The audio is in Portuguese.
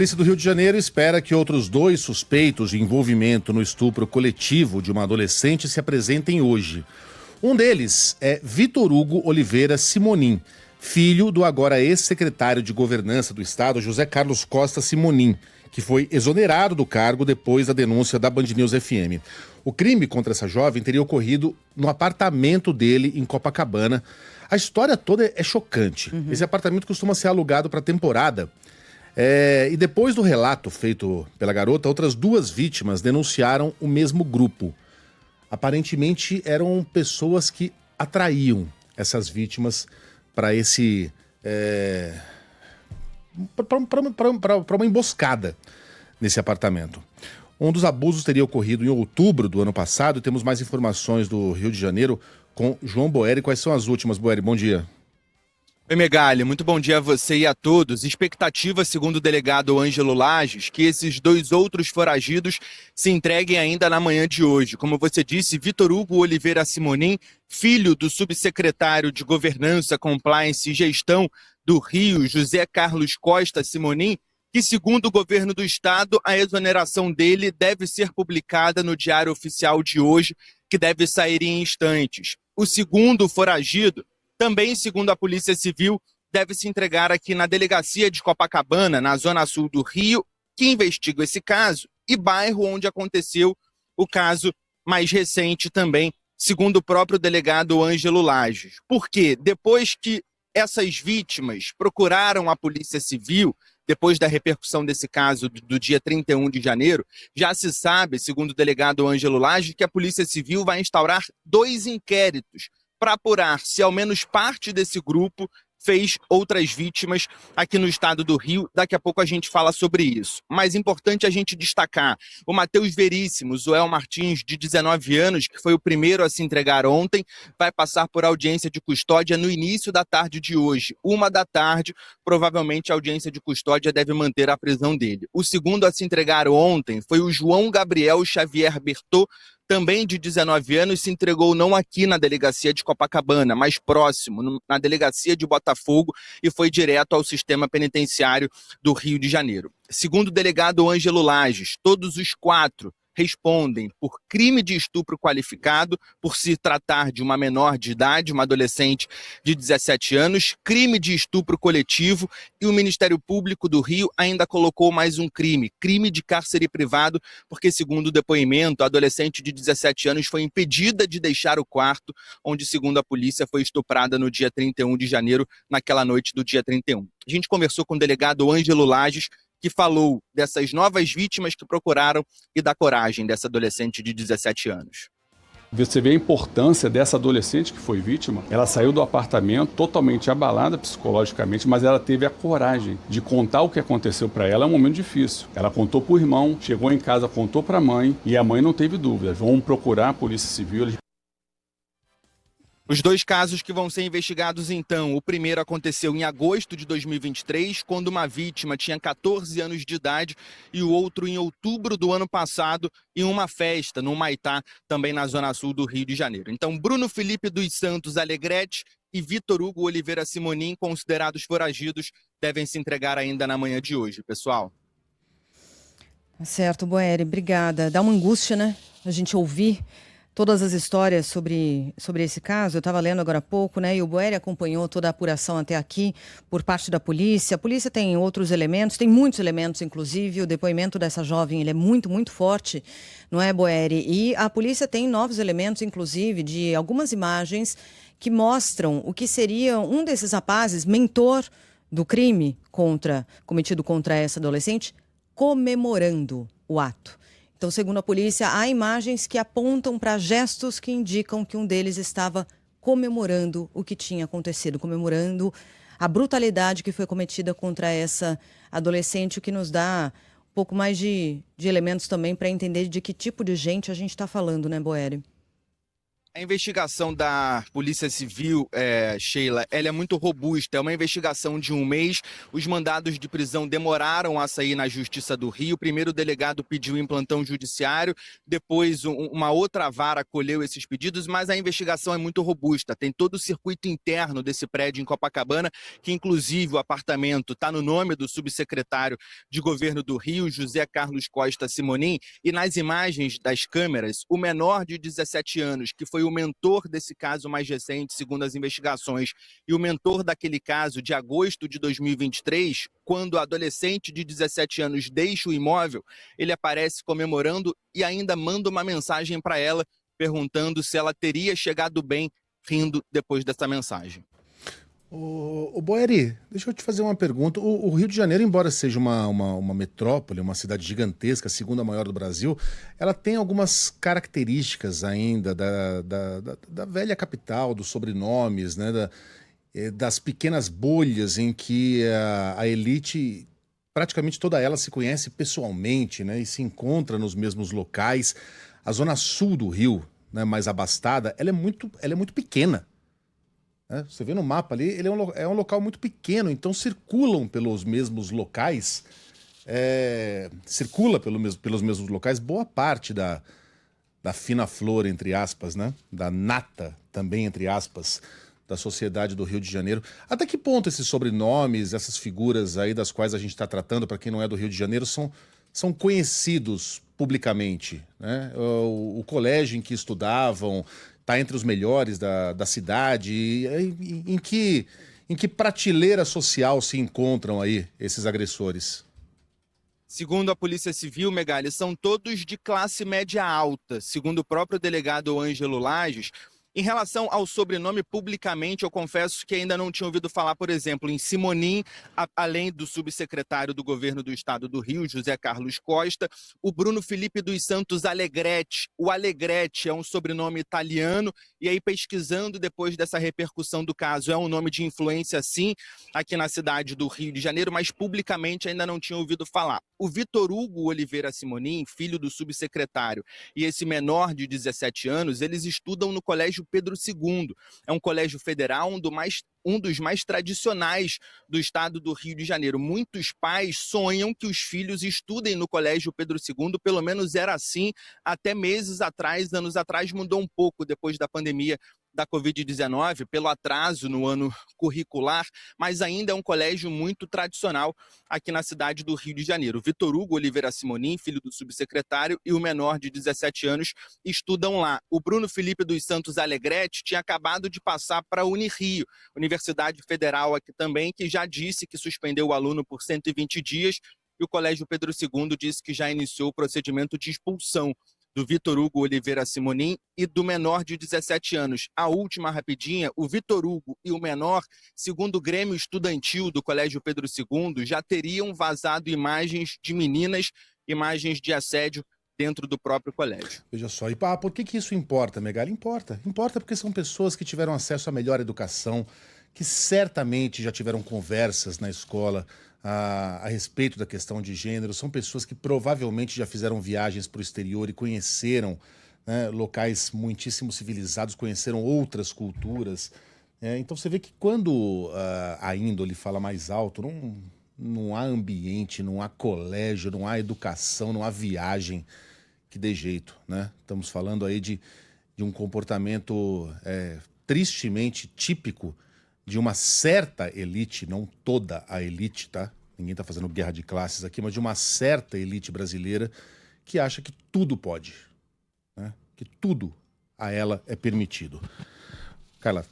A polícia do Rio de Janeiro espera que outros 2 suspeitos de envolvimento no estupro coletivo de uma adolescente se apresentem hoje. Um deles é Vitor Hugo Oliveira Simonim, filho do agora ex-secretário de Governança do Estado, José Carlos Costa Simonim, que foi exonerado do cargo depois da denúncia da Band News FM. O crime contra essa jovem teria ocorrido no apartamento dele em Copacabana. A história toda é chocante. Esse apartamento costuma ser alugado para temporada. E depois do relato feito pela garota, outras 2 vítimas denunciaram o mesmo grupo. Aparentemente eram pessoas que atraíam essas vítimas para esse... para uma emboscada nesse apartamento. Um dos abusos teria ocorrido em outubro do ano passado e temos mais informações do Rio de Janeiro com João Boeri. Quais são as últimas, Boeri? Bom dia. Oi, Megali, muito bom dia a você e a todos. Expectativa, segundo o delegado Ângelo Lages, que esses 2 outros foragidos se entreguem ainda na manhã de hoje. Como você disse, Vitor Hugo Oliveira Simonim, filho do subsecretário de Governança, Compliance e Gestão do Rio, José Carlos Costa Simonim, que, segundo o governo do estado, a exoneração dele deve ser publicada no Diário Oficial de hoje, que deve sair em instantes. O segundo foragido, também, segundo a Polícia Civil, deve se entregar aqui na delegacia de Copacabana, na zona sul do Rio, que investiga esse caso, e bairro onde aconteceu o caso mais recente também, segundo o próprio delegado Ângelo Lages. Porque depois que essas vítimas procuraram a Polícia Civil, depois da repercussão desse caso do dia 31 de janeiro, já se sabe, segundo o delegado Ângelo Lages, que a Polícia Civil vai instaurar 2 inquéritos para apurar se ao menos parte desse grupo fez outras vítimas aqui no estado do Rio. Daqui a pouco a gente fala sobre isso. Mas importante a gente destacar o Matheus Veríssimo, Zoel Martins, de 19 anos, que foi o primeiro a se entregar ontem, vai passar por audiência de custódia no início da tarde de hoje, 13h. Provavelmente a audiência de custódia deve manter a prisão dele. O segundo a se entregar ontem foi o João Gabriel Xavier Bertot, também de 19 anos, se entregou não aqui na delegacia de Copacabana, mas próximo, na delegacia de Botafogo, e foi direto ao sistema penitenciário do Rio de Janeiro. Segundo o delegado Ângelo Lages, todos os 4 respondem por crime de estupro qualificado, por se tratar de uma menor de idade, uma adolescente de 17 anos, crime de estupro coletivo, e o Ministério Público do Rio ainda colocou mais um crime de cárcere privado, porque, segundo o depoimento, a adolescente de 17 anos foi impedida de deixar o quarto, onde, segundo a polícia, foi estuprada no dia 31 de janeiro, naquela noite do dia 31. A gente conversou com o delegado Ângelo Lages, que falou dessas novas vítimas que procuraram e da coragem dessa adolescente de 17 anos. Você vê a importância dessa adolescente que foi vítima. Ela saiu do apartamento totalmente abalada psicologicamente, mas ela teve a coragem de contar o que aconteceu para ela. É um momento difícil. Ela contou para o irmão, chegou em casa, contou para a mãe, e a mãe não teve dúvidas. Vão procurar a Polícia Civil. Os 2 casos que vão ser investigados, então, o primeiro aconteceu em agosto de 2023, quando uma vítima tinha 14 anos de idade, e o outro em outubro do ano passado, em uma festa no Humaitá, também na zona sul do Rio de Janeiro. Então, Bruno Felipe dos Santos Alegrete e Vitor Hugo Oliveira Simonim, considerados foragidos, devem se entregar ainda na manhã de hoje, pessoal. Certo, Boeri, obrigada. Dá uma angústia, né? A gente ouvir todas as histórias sobre esse caso. Eu estava lendo agora há pouco, né? E o Boeri acompanhou toda a apuração até aqui por parte da polícia. A polícia tem outros elementos, tem muitos elementos, inclusive. O depoimento dessa jovem, ele é muito, muito forte, não é, Boeri? E a polícia tem novos elementos, inclusive, de algumas imagens que mostram o que seria um desses rapazes, mentor do crime cometido contra essa adolescente, comemorando o ato. Então, segundo a polícia, há imagens que apontam para gestos que indicam que um deles estava comemorando o que tinha acontecido, comemorando a brutalidade que foi cometida contra essa adolescente, o que nos dá um pouco mais de elementos também para entender de que tipo de gente a gente está falando, né, Boeri? A investigação da Polícia Civil, Sheila, ela é muito robusta. É uma investigação de 1 mês. Os mandados de prisão demoraram a sair na Justiça do Rio. Primeiro o delegado pediu em plantão judiciário, depois uma outra vara acolheu esses pedidos, mas a investigação é muito robusta. Tem todo o circuito interno desse prédio em Copacabana, que inclusive o apartamento está no nome do subsecretário de Governo do Rio, José Carlos Costa Simonim, e nas imagens das câmeras, o menor de 17 anos, que foi o mentor desse caso mais recente, segundo as investigações, e o mentor daquele caso de agosto de 2023, quando o adolescente de 17 anos deixa o imóvel, ele aparece comemorando e ainda manda uma mensagem para ela, perguntando se ela teria chegado bem, rindo depois dessa mensagem. O Boeri, deixa eu te fazer uma pergunta. O Rio de Janeiro, embora seja uma metrópole, uma cidade gigantesca, a segunda maior do Brasil, ela tem algumas características ainda da velha capital, dos sobrenomes, né, das pequenas bolhas em que a elite, praticamente toda ela se conhece pessoalmente, né, e se encontra nos mesmos locais. A zona sul do Rio, né, mais abastada, ela é muito pequena. Você vê no mapa ali, ele é um local muito pequeno, então circulam pelos mesmos locais, pelos mesmos locais boa parte da fina flor, entre aspas, né? Da nata, também, entre aspas, da sociedade do Rio de Janeiro. Até que ponto esses sobrenomes, essas figuras aí das quais a gente está tratando, para quem não é do Rio de Janeiro, são conhecidos publicamente, né? O colégio em que estudavam está entre os melhores da cidade. Em que prateleira social se encontram aí esses agressores? Segundo a Polícia Civil, Megali, são todos de classe média alta. Segundo o próprio delegado Ângelo Lages, em relação ao sobrenome, publicamente, eu confesso que ainda não tinha ouvido falar, por exemplo, em Simonim, além do subsecretário do Governo do Estado do Rio, José Carlos Costa, o Bruno Felipe dos Santos Alegretti. O Alegretti é um sobrenome italiano, e aí pesquisando depois dessa repercussão do caso, é um nome de influência, sim, aqui na cidade do Rio de Janeiro, mas publicamente ainda não tinha ouvido falar. O Vitor Hugo Oliveira Simonim, filho do subsecretário, e esse menor de 17 anos, eles estudam no Colégio Pedro II. É um colégio federal, um dos mais tradicionais do estado do Rio de Janeiro. Muitos pais sonham que os filhos estudem no Colégio Pedro II, pelo menos era assim até meses atrás, anos atrás, mudou um pouco depois da pandemia da Covid-19, pelo atraso no ano curricular, mas ainda é um colégio muito tradicional aqui na cidade do Rio de Janeiro. Vitor Hugo Oliveira Simonim, filho do subsecretário, e o menor de 17 anos estudam lá. O Bruno Felipe dos Santos Alegretti tinha acabado de passar para a Unirio, Universidade Federal aqui também, que já disse que suspendeu o aluno por 120 dias, e o Colégio Pedro II disse que já iniciou o procedimento de expulsão do Vitor Hugo Oliveira Simonim e do menor de 17 anos. A última rapidinha, o Vitor Hugo e o menor, segundo o Grêmio Estudantil do Colégio Pedro II, já teriam vazado imagens de meninas, imagens de assédio dentro do próprio colégio. Veja só, e por que isso importa, Megali? Importa porque são pessoas que tiveram acesso à melhor educação, que certamente já tiveram conversas na escola a respeito da questão de gênero, são pessoas que provavelmente já fizeram viagens para o exterior e conheceram, né, locais muitíssimo civilizados, conheceram outras culturas. Então você vê que quando a índole fala mais alto, não há ambiente, não há colégio, não há educação, não há viagem que dê jeito, né? Estamos falando aí de um comportamento tristemente típico de uma certa elite, não toda a elite, tá? Ninguém tá fazendo guerra de classes aqui, mas de uma certa elite brasileira que acha que tudo pode, né? Que tudo a ela é permitido. Carla,